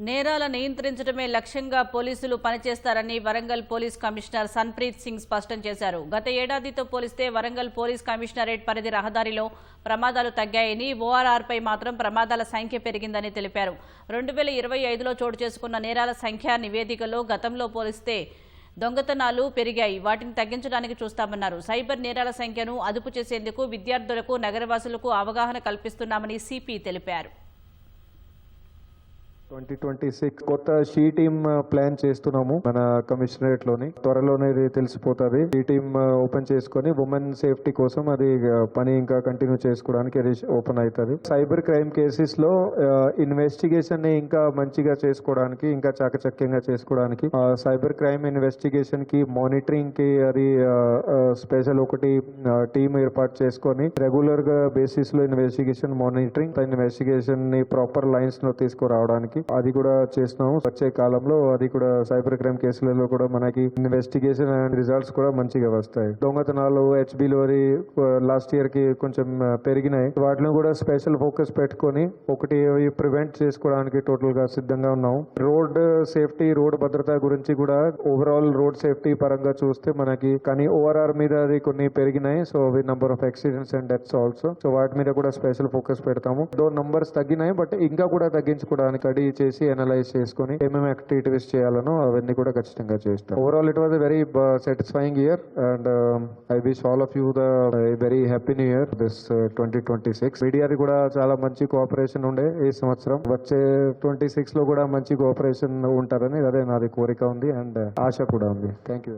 నేరాల నియంత్రించడమే లక్ష్యంగా పోలీసులు పనిచేస్తారని వరంగల్ పోలీస్ కమిషనర్ సన్ప్రీత్ సింగ్ స్పష్టం చేశారు. గత ఏడాదితో పోలిస్తే వరంగల్ పోలీస్ కమిషనరేట్ పరిధి రహదారిలో ప్రమాదాలు తగ్గాయని, ఓఆర్ఆర్పై మాత్రం ప్రమాదాల సంఖ్య పెరిగిందని తెలిపారు. 2025లో చోటు చేసుకున్న నేరాల సంఖ్య నివేదికలో గతంలో పోలిస్తే దొంగతనాలు పెరిగాయి, వాటిని తగ్గించడానికి చూస్తామన్నారు. సైబర్ నేరాల సంఖ్యను అదుపు చేసేందుకు విద్యార్థులకు, నగరవాసులకు అవగాహన కల్పిస్తున్నామని సిపి తెలిపారు. 2026 కొత్త షీ టీమ్ ప్లాన్ చేస్తున్నాము మన కమిషనరేట్ లోని. త్వరలోనే తెలిసిపోతుంది. షీ టీమ్ ఓపెన్ చేసుకుని ఉమెన్ సేఫ్టీ కోసం అది పని ఇంకా కంటిన్యూ చేసుకోవడానికి అది ఓపెన్ అవుతుంది. సైబర్ క్రైమ్ కేసెస్ లో ఇన్వెస్టిగేషన్ ని ఇంకా మంచిగా చేసుకోవడానికి, ఇంకా చాకచక్యంగా చేసుకోవడానికి సైబర్ క్రైమ్ ఇన్వెస్టిగేషన్ కి, మానిటరింగ్ కి అది స్పెషల్ ఒకటి టీమ్ ఏర్పాటు చేసుకొని రెగ్యులర్ గా బేసిస్ లో ఇన్వెస్టిగేషన్, మానిటరింగ్, ఇన్వెస్టిగేషన్ ని ప్రాపర్ లైన్స్ లో తీసుకురావడానికి అది కూడా చేస్తున్నాము. వచ్చే కాలంలో అది కూడా సైబర్ క్రైమ్ కేసులలో కూడా మనకి ఇన్వెస్టిగేషన్ అండ్ రిజల్ట్స్ కూడా మంచిగా వస్తాయి. దొంగతనాలు హెచ్బిలో లాస్ట్ ఇయర్ కి కొంచెం పెరిగినాయి. వాటిని కూడా స్పెషల్ ఫోకస్ పెట్టుకొని ఒకటి ప్రివెంట్ చేసుకోవడానికి టోటల్ గా సిద్ధంగా ఉన్నాము. రోడ్ సేఫ్టీ, రోడ్ భద్రత గురించి కూడా ఓవరాల్ రోడ్ సేఫ్టీ పరంగా చూస్తే మనకి కానీ ఓఆర్ఆర్ మీద అది కొన్ని పెరిగినాయి. So number of accidents and deaths also. So వాటి మీద కూడా స్పెషల్ ఫోకస్ పెడతాము. దో నంబర్స్ తగ్గినాయి, బట్ ఇంకా కూడా తగ్గించుకోవడానికి అడి చేసి అనలైజ్ చేసుకుని ఏమేమి యాక్టివిటీస్ చేయాలనో అవన్నీ కూడా ఖచ్చితంగా చేస్తాం. Overall it was a very satisfying year and I wish all of you the very happy new year this 2026. మీడియాది కూడా చాలా మంచి కోఆపరేషన్ ఉండే ఈ సంవత్సరం. వచ్చే 26 లో కూడా మంచి కోఆపరేషన్ ఉంటారని అదే నాది కోరిక ఉంది అండ్ ఆశ కూడా ఉంది. Thank you.